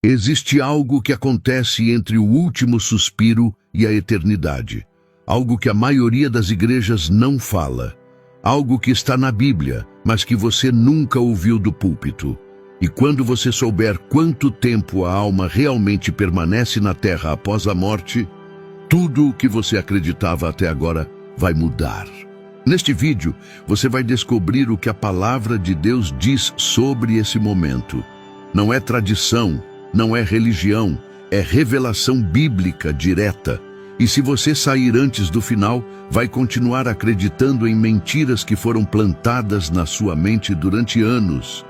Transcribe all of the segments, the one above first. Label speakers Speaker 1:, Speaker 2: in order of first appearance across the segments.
Speaker 1: Existe algo que acontece entre o último suspiro e a eternidade. Algo que a maioria das igrejas não fala. Algo que está na Bíblia, mas que você nunca ouviu do púlpito. E quando você souber quanto tempo a alma realmente permanece na terra após a morte, tudo o que você acreditava até agora vai mudar. Neste vídeo, você vai descobrir o que a palavra de Deus diz sobre esse momento. Não é tradição, não é religião, é revelação bíblica direta. E se você sair antes do final, vai continuar acreditando em mentiras que foram plantadas na sua mente durante anos.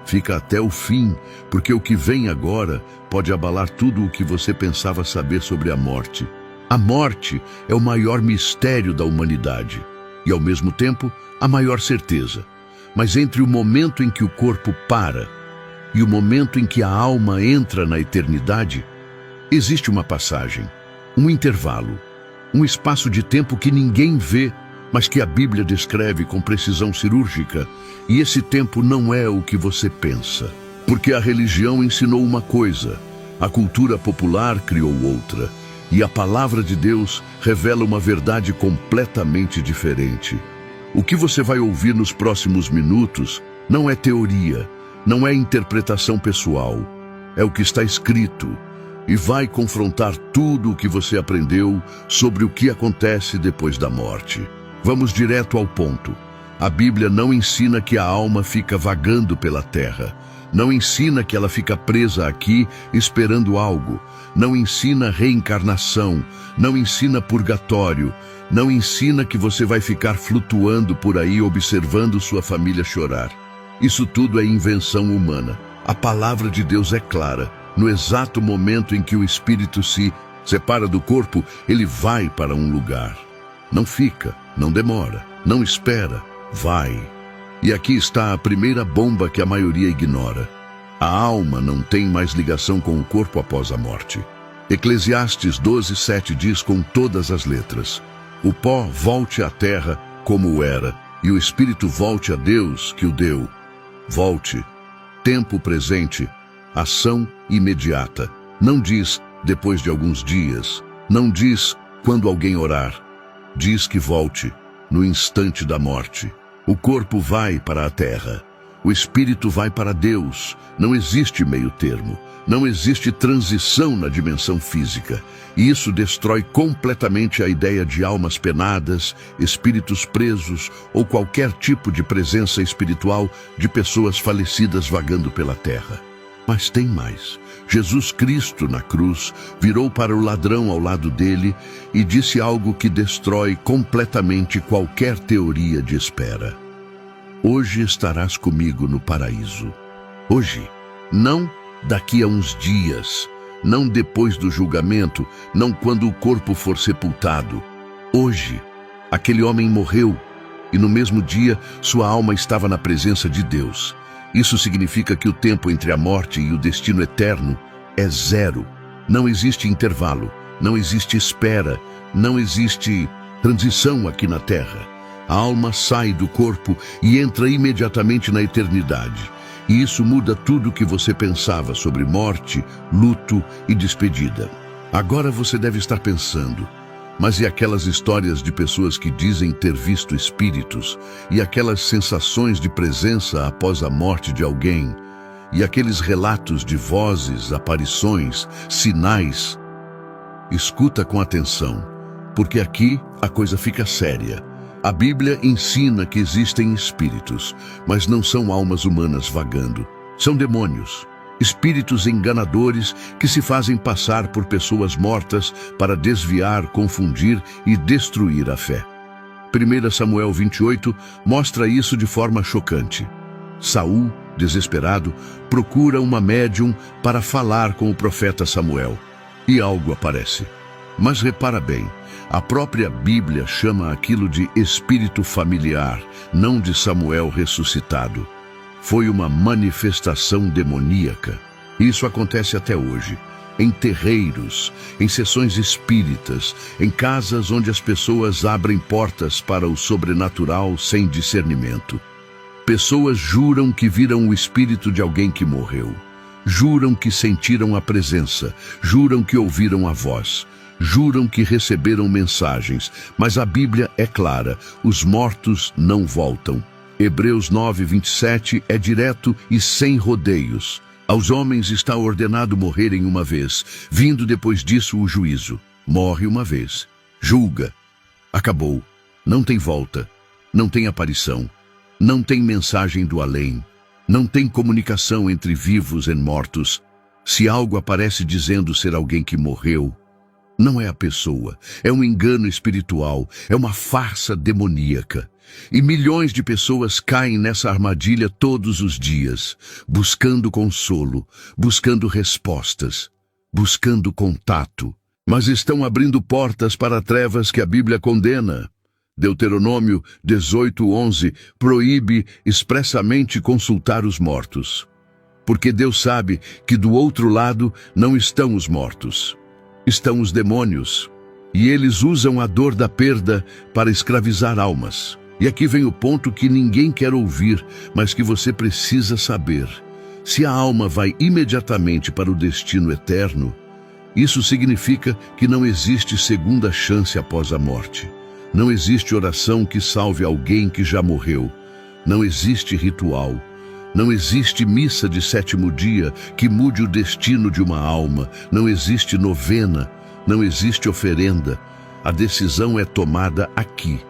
Speaker 1: Fica até o fim, porque o que vem agora pode abalar tudo o que você pensava saber sobre a morte. A morte é o maior mistério da humanidade e, ao mesmo tempo, a maior certeza. Mas entre o momento em que o corpo para e o momento em que a alma entra na eternidade, existe uma passagem, um intervalo, um espaço de tempo que ninguém vê, mas que a Bíblia descreve com precisão cirúrgica. E esse tempo não é o que você pensa, porque a religião ensinou uma coisa, a cultura popular criou outra, e a palavra de Deus revela uma verdade completamente diferente. O que você vai ouvir nos próximos minutos não é teoria, não é interpretação pessoal, é o que está escrito, e vai confrontar tudo o que você aprendeu sobre o que acontece depois da morte. Vamos direto ao ponto. A Bíblia não ensina que a alma fica vagando pela terra. Não ensina que ela fica presa aqui esperando algo. Não ensina reencarnação. Não ensina purgatório. Não ensina que você vai ficar flutuando por aí observando sua família chorar. Isso tudo é invenção humana. A palavra de Deus é clara. No exato momento em que o espírito se separa do corpo, ele vai para um lugar. Não fica, não demora, não espera, vai. E aqui está a primeira bomba que a maioria ignora. A alma não tem mais ligação com o corpo após a morte. Eclesiastes 12:7 diz com todas as letras: o pó volte à terra como era, e o espírito volte a Deus que o deu. Volte. Tempo presente. Ação imediata. Não diz depois de alguns dias. Não diz quando alguém orar. Diz que volte no instante da morte. O corpo vai para a terra. O espírito vai para Deus. Não existe meio termo. Não existe transição na dimensão física. E isso destrói completamente a ideia de almas penadas, espíritos presos ou qualquer tipo de presença espiritual de pessoas falecidas vagando pela terra. Mas tem mais. Jesus Cristo, na cruz, virou para o ladrão ao lado dele e disse algo que destrói completamente qualquer teoria de espera. Hoje estarás comigo no paraíso. Hoje, não daqui a uns dias, não depois do julgamento, não quando o corpo for sepultado. Hoje, aquele homem morreu e no mesmo dia sua alma estava na presença de Deus. Isso significa que o tempo entre a morte e o destino eterno é zero. Não existe intervalo, não existe espera, não existe transição aqui na Terra. A alma sai do corpo e entra imediatamente na eternidade. E isso muda tudo o que você pensava sobre morte, luto e despedida. Agora você deve estar pensando: mas e aquelas histórias de pessoas que dizem ter visto espíritos? E aquelas sensações de presença após a morte de alguém? E aqueles relatos de vozes, aparições, sinais? Escuta com atenção, porque aqui a coisa fica séria. A Bíblia ensina que existem espíritos, mas não são almas humanas vagando. São demônios. Espíritos enganadores que se fazem passar por pessoas mortas para desviar, confundir e destruir a fé. 1 Samuel 28 mostra isso de forma chocante. Saul, desesperado, procura uma médium para falar com o profeta Samuel. E algo aparece. Mas repara bem, a própria Bíblia chama aquilo de espírito familiar, não de Samuel ressuscitado. Foi uma manifestação demoníaca. Isso acontece até hoje, em terreiros, em sessões espíritas, em casas onde as pessoas abrem portas para o sobrenatural sem discernimento. Pessoas juram que viram o espírito de alguém que morreu. Juram que sentiram a presença, juram que ouviram a voz, juram que receberam mensagens, mas a Bíblia é clara, os mortos não voltam. Hebreus 9:27 é direto e sem rodeios. Aos homens está ordenado morrerem uma vez, vindo depois disso o juízo. Morre uma vez, julga. Acabou, não tem volta, não tem aparição, não tem mensagem do além, não tem comunicação entre vivos e mortos. Se algo aparece dizendo ser alguém que morreu, não é a pessoa, é um engano espiritual, é uma farsa demoníaca. E milhões de pessoas caem nessa armadilha todos os dias, buscando consolo, buscando respostas, buscando contato. Mas estão abrindo portas para trevas que a Bíblia condena. Deuteronômio 18:11 proíbe expressamente consultar os mortos. Porque Deus sabe que do outro lado não estão os mortos, estão os demônios. E eles usam a dor da perda para escravizar almas. E aqui vem o ponto que ninguém quer ouvir, mas que você precisa saber. Se a alma vai imediatamente para o destino eterno, isso significa que não existe segunda chance após a morte. Não existe oração que salve alguém que já morreu. Não existe ritual. Não existe missa de sétimo dia que mude o destino de uma alma. Não existe novena. Não existe oferenda. A decisão é tomada aqui,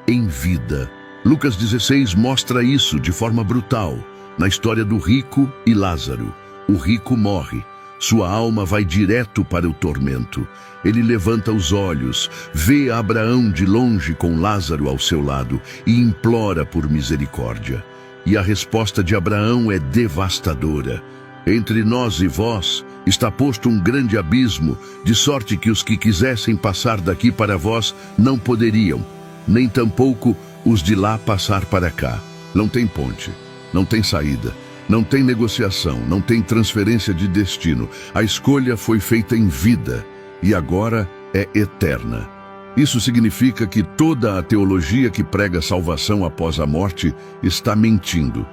Speaker 1: em vida. Lucas 16 mostra isso de forma brutal, na história do rico e Lázaro. O rico morre. Sua alma vai direto para o tormento. Ele levanta os olhos, vê Abraão de longe com Lázaro ao seu lado e implora por misericórdia. E a resposta de Abraão é devastadora. Entre nós e vós está posto um grande abismo, de sorte que os que quisessem passar daqui para vós não poderiam, nem tampouco os de lá passar para cá. Não tem ponte, não tem saída. Não tem negociação, não tem transferência de destino. A escolha foi feita em vida e agora é eterna. Isso significa que toda a teologia que prega salvação após a morte está mentindo.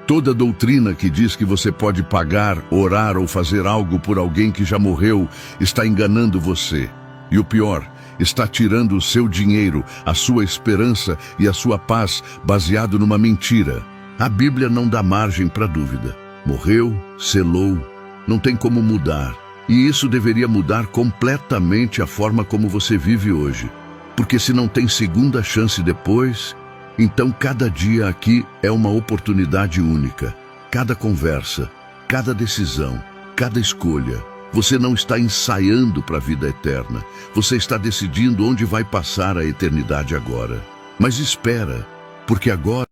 Speaker 1: Toda doutrina que diz que você pode pagar, orar ou fazer algo por alguém que já morreu está enganando você. E o pior, está tirando o seu dinheiro, a sua esperança e a sua paz baseado numa mentira. A Bíblia não dá margem para dúvida. Morreu, selou, não tem como mudar. E isso deveria mudar completamente a forma como você vive hoje. Porque se não tem segunda chance depois, então cada dia aqui é uma oportunidade única. Cada conversa, cada decisão, cada escolha. Você não está ensaiando para a vida eterna. Você está decidindo onde vai passar a eternidade agora. Mas espera, porque agora